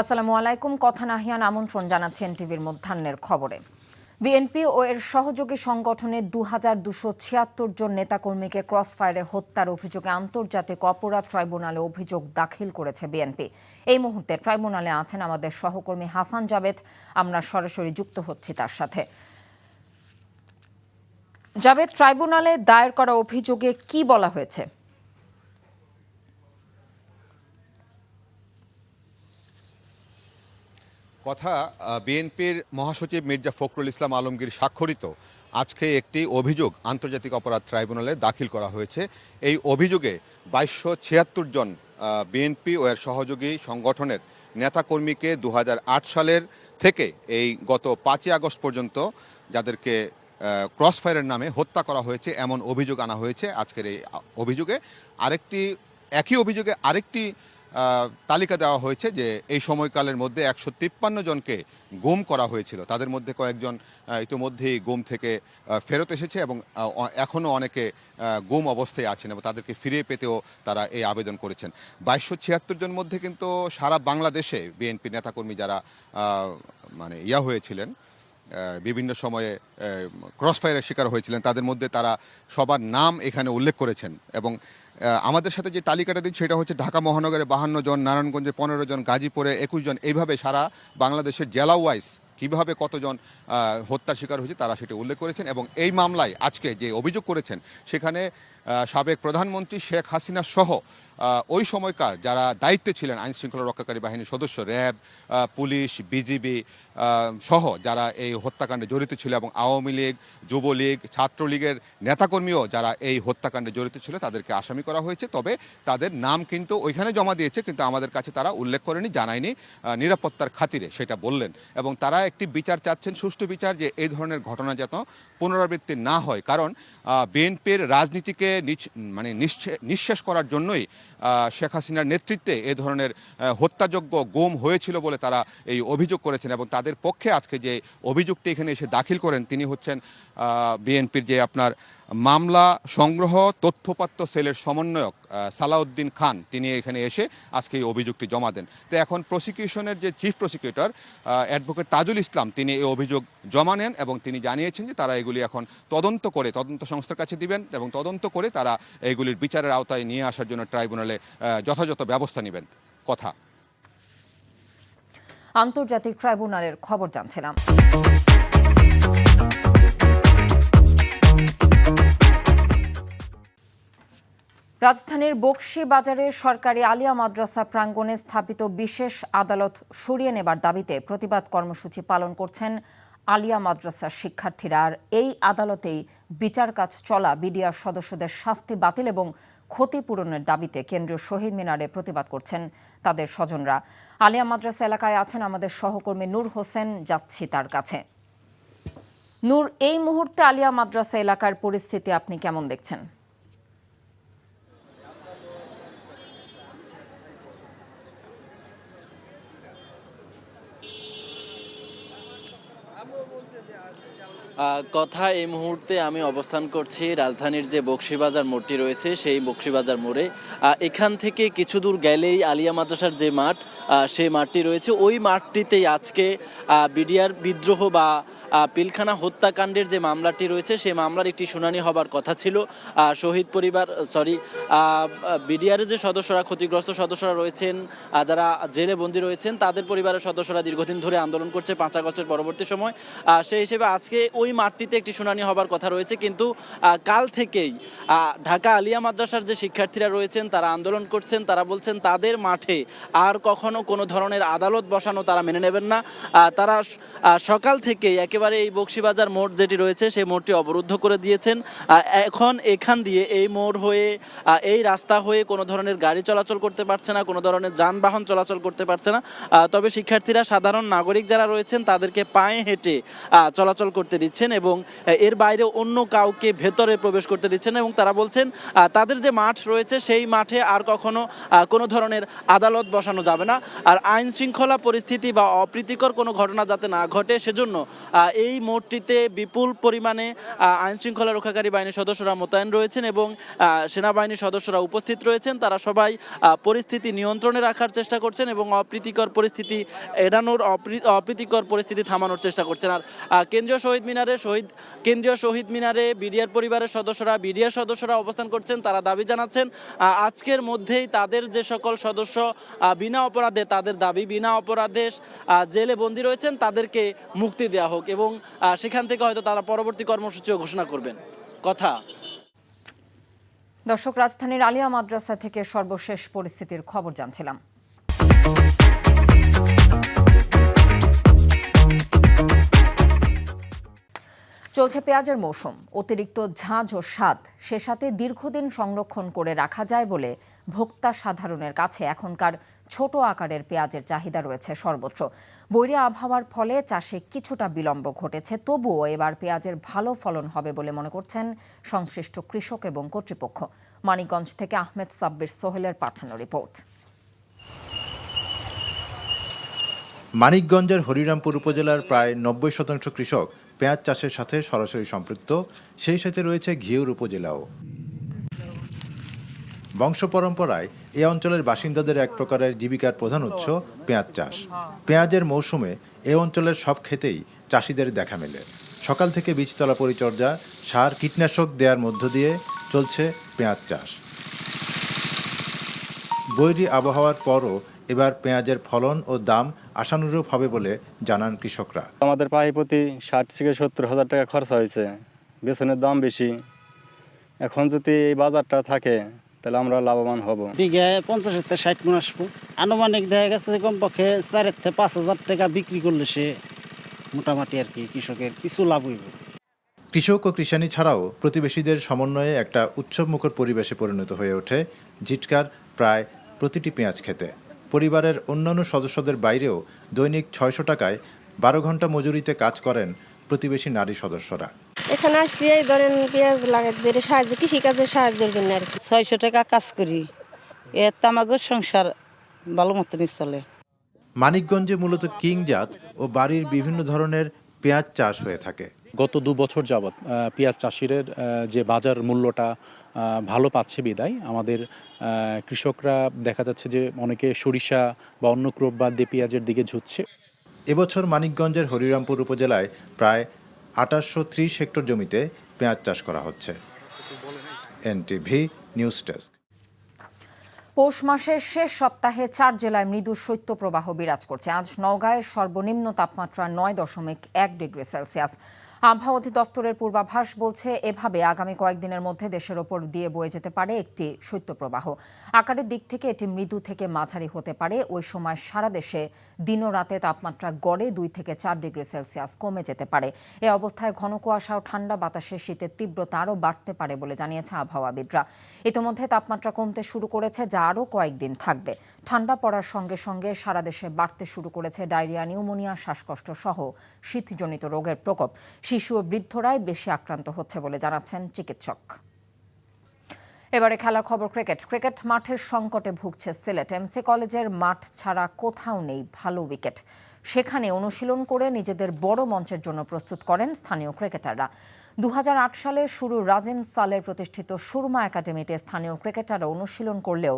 আসসালামু আলাইকুম। কথা নাহিয়ান আমন্ত্রণ জানাচ্ছেন টিভির মধ্যাহ্নের খবরে। বিএনপি ও এর সহযোগী সংগঠনের ২,২৭৬ জন নেতাকর্মীকে ক্রসফায়ারে হত্যার অভিযোগে আন্তর্জাতিক অপরাধ ট্রাইব্যুনালে অভিযোগ দাখিল করেছে বিএনপি। এই মুহূর্তে ট্রাইব্যুনালে আছেন আমাদের সহকর্মী হাসান জাবেদ। আমরা সরাসরি যুক্ত হচ্ছি তার সাথে। জাবেদ, ট্রাইব্যুনালে দায়ের করা অভিযোগে কি বলা হয়েছে? কথা বিএনপির মহাসচিব মির্জা ফখরুল ইসলাম আলমগীর স্বাক্ষরিত আজকে একটি অভিযোগ আন্তর্জাতিক অপরাধ ট্রাইব্যুনালে দাখিল করা হয়েছে। এই অভিযোগে ২২৭৬ জন বিএনপি ও এর সহযোগী সংগঠনের নেতাকর্মীকে ২০০৮ সালের থেকে এই গত ৫ই আগস্ট পর্যন্ত যাদেরকে ক্রসফায়ারের নামে হত্যা করা হয়েছে এমন অভিযোগ আনা হয়েছে। আজকের এই অভিযোগে একই অভিযোগে আরেকটি তালিকা দেওয়া হয়েছে যে এই সময়কালের মধ্যে ১৫৩ জনকে গুম করা হয়েছিল। তাদের মধ্যে কয়েকজন ইতিমধ্যেই গুম থেকে ফেরত এসেছে এবং এখনও অনেকে গুম অবস্থায় আছেন এবং তাদেরকে ফিরিয়ে পেতেও তারা এই আবেদন করেছেন। ২২৭৬ জন মধ্যে কিন্তু সারা বাংলাদেশে বিএনপি নেতাকর্মী যারা হয়েছিলেন, বিভিন্ন সময়ে ক্রসফায়ারের শিকার হয়েছিলেন, তাদের মধ্যে তারা সবার নাম এখানে উল্লেখ করেছেন। এবং আমাদের সাথে যে তালিকাটা দিচ্ছে সেটা হচ্ছে ঢাকা মহানগরে ৫২ জন, নারায়ণগঞ্জে ১৫ জন, গাজীপুরে ২১ জন, এইভাবে সারা বাংলাদেশের জেলা ওয়াইজ কীভাবে কতজন হত্যার শিকার হয়েছে তারা সেটা উল্লেখ করেছেন। এবং এই মামলায় আজকে যে অভিযোগ করেছেন সেখানে সাবেক প্রধানমন্ত্রী শেখ হাসিনা সহ ওই সময়কার যারা দায়িত্বে ছিলেন আইনশৃঙ্খলা রক্ষাকারী বাহিনীর সদস্য, র্যাব, পুলিশ, বিজিবি সহ যারা এই হত্যাকাণ্ডে জড়িত ছিল এবং আওয়ামী লীগ, যুবলীগ, ছাত্রলীগের নেতাকর্মীও যারা এই হত্যাকাণ্ডে জড়িত ছিল তাদেরকে আসামি করা হয়েছে। তবে তাদের নাম কিন্তু ওইখানে জমা দিয়েছে, কিন্তু আমাদের কাছে তারা উল্লেখ করেনি, জানায়নি, নিরাপত্তার খাতিরে সেটা বললেন। এবং তারা একটি বিচার চাচ্ছেন, সুষ্ঠু বিচার, যে এই ধরনের ঘটনা যেন পুনরাবৃত্তি না হয়। কারণ বিএনপির রাজনীতিকে নিঃশেষ করার জন্যই শেখ হাসিনার নেতৃত্বে এ ধরনের হত্যাযোগ্য গুম হয়েছিল বলে তারা এই অভিযোগ করেছেন। এবং তাদের পক্ষে আজকে যে অভিযোগটি এখানে এসে দাখিল করেন তিনি হচ্ছেন বিএনপির যে মামলা সংগ্রহ তথ্যপাত্র সেলের সমন্বয়ক সালাউদ্দিন খান। তিনি এখানে এসে আজকে এই অভিযোগটি জমা দেন। তো এখন প্রসিকিউশনের যে chief prosecutor advocate Tajul Islam তিনি এই অভিযোগ জমা নেন এবং তিনি জানিয়েছেন যে তারা এগুলি এখন তদন্ত করে তদন্ত সংস্থার কাছে দিবেন এবং তদন্ত করে তারা এইগুলির বিচারের আওতায় নিয়ে আসার জন্য ট্রাইব্যুনালে যথাযথ ব্যবস্থা নেবেন। কথা আন্তর্জাতিক ট্রাইব্যুনালের খবর জানছিলাম। রাজধানীর বকশীবাজারে সরকারি আলিয়া মাদ্রাসা প্রাঙ্গণে স্থাপিত বিশেষ আদালত সরিয়ে নেবার দাবিতে প্রতিবাদ কর্মসূচি পালন করছেন আলিয়া মাদ্রাসার শিক্ষার্থীরা। আর এই আদালতেই বিচার কাজ চলা বিডিআর সদস্যদের শাস্তি বাতিল এবং ক্ষতিপূরণের দাবিতে কেন্দ্রীয় শহীদ মিনারে প্রতিবাদ করছেন তাদের স্বজনরা। আলিয়া মাদ্রাসা এলাকায় আছেন আমাদের সহকর্মী নূর হোসেন, যাচ্ছি তার কাছে। নূর, এই মুহূর্তে আলিয়া মাদ্রাসা এলাকার পরিস্থিতি আপনি কেমন দেখছেন? কথা এই মুহূর্তে আমি অবস্থান করছি রাজধানীর যে বকশীবাজার মোড়টি রয়েছে সেই বকশীবাজার মোড়ে। এখান থেকে কিছু দূর গেলেই আলিয়া মাদ্রাসার যে মাঠ সেই মাঠটি রয়েছে। ওই মাঠটিতেই আজকে বিডিআর বিদ্রোহ বা পিলখানা হত্যাকাণ্ডের যে মামলাটি রয়েছে সেই মামলার একটি শুনানি হবার কথা ছিল। শহীদ পরিবার বিডিআরের যে সদস্যরা, ক্ষতিগ্রস্ত সদস্যরা রয়েছেন, যারা জেলে বন্দী রয়েছেন, তাদের পরিবারের সদস্যরা দীর্ঘদিন ধরে আন্দোলন করছে ৫ আগস্টের পরবর্তী সময়। সেই হিসেবে আজকে ওই মাঠটিতে একটি শুনানি হবার কথা রয়েছে। কিন্তু কাল থেকেই ঢাকা আলিয়া মাদ্রাসার যে শিক্ষার্থীরা রয়েছেন তারা আন্দোলন করছেন। তারা বলছেন তাদের মাঠে আর কখনো কোনো ধরনের আদালত বসানো তারা মেনে নেবেন না। তারা সকাল থেকেই একেবারে এই বকশীবাজার মোড় যেটি রয়েছে সেই মোড়টি অবরুদ্ধ করে দিয়েছেন। এখন এখান দিয়ে এই মোড় হয়ে এই রাস্তা হয়ে কোনো ধরনের গাড়ি চলাচল করতে পারছে না, কোনো ধরনের যানবাহন চলাচল করতে পারছে না। তবে শিক্ষার্থীরা, সাধারণ নাগরিক যারা রয়েছেন তাদেরকে পায়ে হেঁটে চলাচল করতে দিচ্ছেন এবং এর বাইরে অন্য কাউকে ভেতরে প্রবেশ করতে দিচ্ছেন। এবং তারা বলছেন তাদের যে মাঠ রয়েছে সেই মাঠে আর কখনো কোনো ধরনের আদালত বসানো যাবে না। আর আইন শৃঙ্খলা পরিস্থিতি বা অপ্রীতিকর কোনো ঘটনা যাতে না ঘটে সেজন্য এই মোড়টিতে বিপুল পরিমাণে আইনশৃঙ্খলা রক্ষাকারী বাহিনীর সদস্যরা মোতায়েন রয়েছেন এবং সেনাবাহিনীর সদস্যরা উপস্থিত রয়েছেন। তারা সবাই পরিস্থিতি নিয়ন্ত্রণে রাখার চেষ্টা করছেন এবং অপ্রীতিকর পরিস্থিতি এড়ানোর অপ্রীতিকর পরিস্থিতি থামানোর চেষ্টা করছেন। আর কেন্দ্রীয় শহীদ মিনারে বিডিআর পরিবারের বিডিআর সদস্যরা অবস্থান করছেন। তারা দাবি জানাচ্ছেন আজকের মধ্যেই তাদের যে সকল সদস্য বিনা অপরাধে, তাদের দাবি বিনা অপরাধে জেলে বন্দী রয়েছেন তাদেরকে মুক্তি দেওয়া হোক এবং সেখান থেকে হয়তো তারা পরবর্তী কর্মসূচিও ঘোষণা করবেন। দর্শক, রাজধানীর আলিয়া মাদ্রাসা থেকে সর্বশেষ পরিস্থিতির খবর জানছিলাম। চলছে পেঁয়াজের মৌসুম। অতিরিক্ত ঝাঁঝ ও স্বাদ সে সাথে দীর্ঘদিন সংরক্ষণ করে রাখা যায় বলে ভোক্তা সাধারণের কাছে এখনকার ছোট আকারের পেঁয়াজের চাহিদা রয়েছে সর্বত্র। বৈরী আবহাওয়ার ফলে চাষে কিছুটা বিলম্ব ঘটেছে, তবুও এবার পেঁয়াজের ভালো ফলন হবে বলে মনে করছেন সংশ্লিষ্ট কৃষক এবং কর্তৃপক্ষ। মানিকগঞ্জ থেকে আহমেদ সাব্বির সোহেলের পাঠানো রিপোর্ট। মানিকগঞ্জের হরিরামপুর উপজেলার প্রায় ৯০% কৃষক পেঁয়াজ চাষের সাথে সরাসরি সম্পৃক্ত। সেই সাথে রয়েছে ঘিওর উপজেলাও। বংশ পরম্পরায় এ অঞ্চলের বাসিন্দাদের এক প্রকারের জীবিকার প্রধান উৎস পেঁয়াজ চাষ। পেঁয়াজের মৌসুমে এ অঞ্চলের সব ক্ষেতেই চাষিদের দেখা মেলে। সকাল থেকে বীজতলা পরিচর্যা, সার, কীটনাশক দেওয়ার মধ্য দিয়ে চলছে পেঁয়াজ চাষ। বৈরী আবহাওয়ার পরও এবার পেঁয়াজের ফলন ও দাম আশানুরূপ হবে বলে জানান কৃষকরা। আমাদের পায়ে প্রতি ৬০ থেকে ৭০ হাজার টাকা খরচা হয়েছে, বেতনের দাম বেশি। এখন যদি এই বাজারটা থাকে তাহলে আমরা লাভবান হব। বিঘায় ৫০ থেকে ৬০ মণ আসবো। আনুমানিক দেখা গেছে কমপক্ষে ৪ থেকে ৫ হাজার টাকা বিক্রি করলে সে মোটামুটি আর কি কৃষকের কিছু লাভ হইব। কৃষক ও কৃষানি ছাড়াও প্রতিবেশীদের সমন্বয়ে একটা উৎসবমুখর পরিবেশে পরিণত হয়ে ওঠে জিটকার প্রায় প্রতিটি পেঁয়াজ খেতে। পরিবারের অন্যান্য সদস্যদের বাইরেও দৈনিক ৬০০ টাকায় ১২ ঘন্টা মজুরিতে কাজ করেন প্রতিবেশী নারী সদস্যরা। এখানে আসছি এই ধরেন পেঁয়াজ লাগাতে সাহায্য, কৃষিকাজের সাহায্যের জন্য আর কি। ৬০০ টাকা কাজ করি, এতে আমাদের সংসার ভালো মতনই চলে। মানিকগঞ্জে মূলত কিং জাত ও বাড়ির বিভিন্ন ধরনের পেঁয়াজ চাষ হয়ে থাকে। গত ২ বছর যাবৎ পেঁয়াজ চাষিদের যে বাজার মূল্যটা ভালো পাচ্ছে বিদায় আমাদের কৃষকরা দেখা যাচ্ছে যে অনেকে সরিষা বা অন্য ক্রপ বাদ দিয়ে পেঁয়াজের দিকে ঝুঁকছে। এবছর মানিকগঞ্জের হরিরামপুর উপজেলায় প্রায় ২৮৩০ হেক্টর জমিতে পেঁয়াজ চাষ করা হচ্ছে। NTV news desk. পৌষ মাসের শেষ সপ্তাহে ৪ জেলায় মৃদু শৈত্যপ্রবাহ বিরাজ করছে। আজ নওগাঁয় সর্বনিম্ন তাপমাত্রা ৯.১ ডিগ্রি সেলসিয়াস। আবহাওয়া অধিদপ্তরের পূর্বাভাস বলছে এভাবে আগামী কয়েকদিনের মধ্যে দেশের ওপর দিয়ে বয়ে যেতে পারে একটি শৈত্যপ্রবাহ। আকারের দিক থেকে এটি মৃদু থেকে মাঝারি হতে পারে। ওই সময় সারা দেশে দিন ও রাতে তাপমাত্রা গড়ে ২ থেকে ৪ ডিগ্রি সেলসিয়াস কমে যেতে পারে। এ অবস্থায় ঘন কুয়াশা ও ঠান্ডা বাতাসে শীতের তীব্রতা আরও বাড়তে পারে বলে জানিয়েছে আবহাওয়াবিদরা। ইতিমধ্যে তাপমাত্রা কমতে শুরু করেছে, যা আরও কয়েকদিন থাকবে। ঠান্ডা পড়ার সঙ্গে সঙ্গে সারা দেশে বাড়তে শুরু করেছে ডায়রিয়া, নিউমোনিয়া, শ্বাসকষ্ট সহ শীতজনিত রোগের প্রকোপ। শিশু ও বৃদ্ধরাই বেশি আক্রান্ত হচ্ছে বলে জানাচ্ছেন চিকিৎসক। এবারে খেলার খবর। ক্রিকেট মাঠের সংকটে ভুগছে সিলেট। এমসি কলেজের মাঠ ছাড়া কোথাও নেই ভালো উইকেট। সেখানে অনুশীলন করে নিজেদের বড় মঞ্চের জন্য প্রস্তুত করেন স্থানীয় ক্রিকেটাররা। ২০০৮ সালে শুরু রাজিন সালের প্রতিষ্ঠিত সুরমা একাডেমিতে স্থানীয় ক্রিকেটাররা অনুশীলন করলেও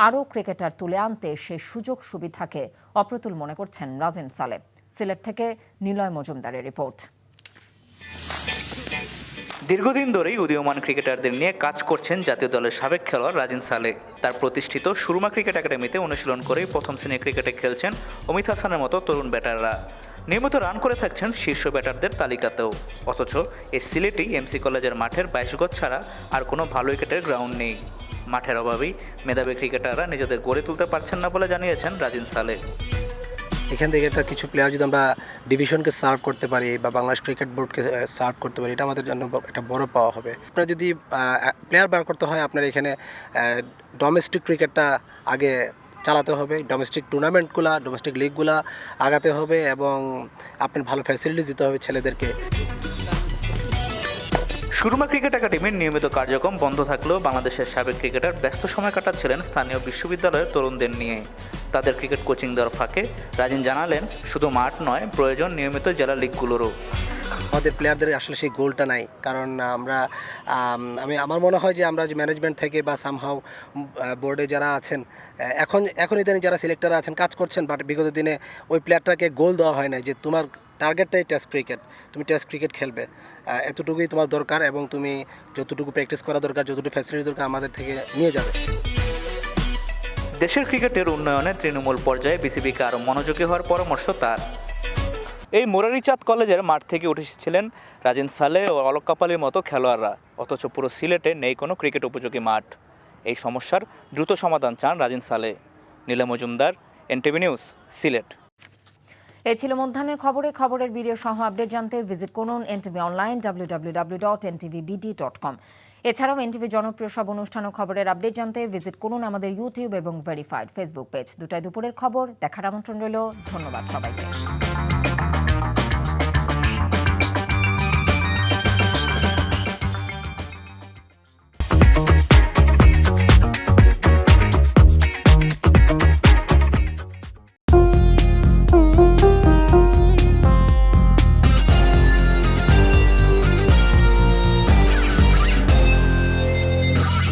আরও ক্রিকেটার তুলে আনতে সেই সুযোগ সুবিধাকে অপ্রতুল মনে করছেন রাজিন সালে। সিলেট থেকে নিলয় মজুমদারের রিপোর্ট। দীর্ঘদিন ধরেই উদীয়মান ক্রিকেটারদের নিয়ে কাজ করছেন জাতীয় দলের সাবেক খেলোয়াড় রাজিন সালে। তার প্রতিষ্ঠিত সুরমা ক্রিকেট একাডেমিতে অনুশীলন করেই প্রথম শ্রেণীর ক্রিকেটে খেলছেন অমিত হাসানের মতো তরুণ ব্যাটাররা। নিয়মিত রান করে থাকছেন শীর্ষ ব্যাটারদের তালিকাতেও। অথচ এই সিলেটেই এমসি কলেজের মাঠের ২২ গজ ছাড়া আর কোনো ভালো উইকেটের গ্রাউন্ড নেই। মাঠের অভাবেই মেধাবী ক্রিকেটাররা নিজেদের গড়ে তুলতে পারছেন না বলে জানিয়েছেন রাজিন সালে। এখান থেকে একটা কিছু প্লেয়ার যদি আমরা ডিভিশনকে সার্ভ করতে পারি বা বাংলাদেশ ক্রিকেট বোর্ডকে সার্ভ করতে পারি, এটা আমাদের জন্য একটা বড় পাওয়া হবে। আপনার যদি প্লেয়ার বার করতে হয়, আপনার এখানে ডোমেস্টিক ক্রিকেটটা আগে চালাতে হবে, ডোমেস্টিক টুর্নামেন্টগুলো, ডোমেস্টিক লিগগুলো আগাতে হবে এবং আপনার ভালো ফ্যাসিলিটিস দিতে হবে ছেলেদেরকে। সুরমা ক্রিকেট একাডেমির নিয়মিত কার্যক্রম বন্ধ থাকলেও বাংলাদেশের সাবেক ক্রিকেটার ব্যস্ত সময় কাটাচ্ছিলেন স্থানীয় বিশ্ববিদ্যালয়ের তরুণদের নিয়ে। তাদের ক্রিকেট কোচিং দেওয়ার ফাঁকে রাজিন জানালেন, শুধু মাঠ নয়, প্রয়োজন নিয়মিত জেলা লিগগুলোরও। আমাদের প্লেয়ারদের আসলে সেই গোলটা নাই, কারণ আমরা আমার মনে হয় যে আমরা যে ম্যানেজমেন্ট থেকে বা সামহাও বোর্ডে যারা আছেন এখন ইদানিং যারা সিলেক্টর আছেন কাজ করছেন, বাট বিগত দিনে ওই প্লেয়ারটাকে গোল দেওয়া হয় না যে তোমার টার্গেটটাই টেস্ট ক্রিকেট, তুমি টেস্ট ক্রিকেট খেলবে, এতটুকুই তোমার দরকার এবং তুমি যতটুকু প্র্যাকটিস করা দরকার, যতটুকু ফ্যাসিলিটি দরকার আমাদের থেকে নিয়ে যাবে। দেশের ক্রিকেটের উন্নয়নে তৃণমূল পর্যায়ে বিসিবিকে আরও মনোযোগী হওয়ার পরামর্শ তার। এই মুরারিচাঁদ কলেজের মাঠ থেকে উঠে এসেছিলেন রাজিন সালে ও অলক কাপালির মতো খেলোয়াড়রা, অথচ পুরো সিলেটে নেই কোনো ক্রিকেট উপযোগী মাঠ। এই সমস্যার দ্রুত সমাধান চান রাজিন সালে। নীলা মজুমদার, এনটিভি নিউজ, সিলেট। এই ছিল মধ্যাহ্নের খবরের ভিডিও সহ আপডেট জানতে ভিজিট করুন এনটিভি অনলাইন www.ntvbd.com। এছাড়াও এনটিভি জনপ্রিয় সব অনুষ্ঠান ও খবরের আপডেট জানতে ভিজিট করুন আমাদের ইউটিউব এবং ভেরিফাইড ফেসবুক পেজ। দুপুরের খবর দেখার আমন্ত্রণ রইল। ধন্যবাদ সবাইকে।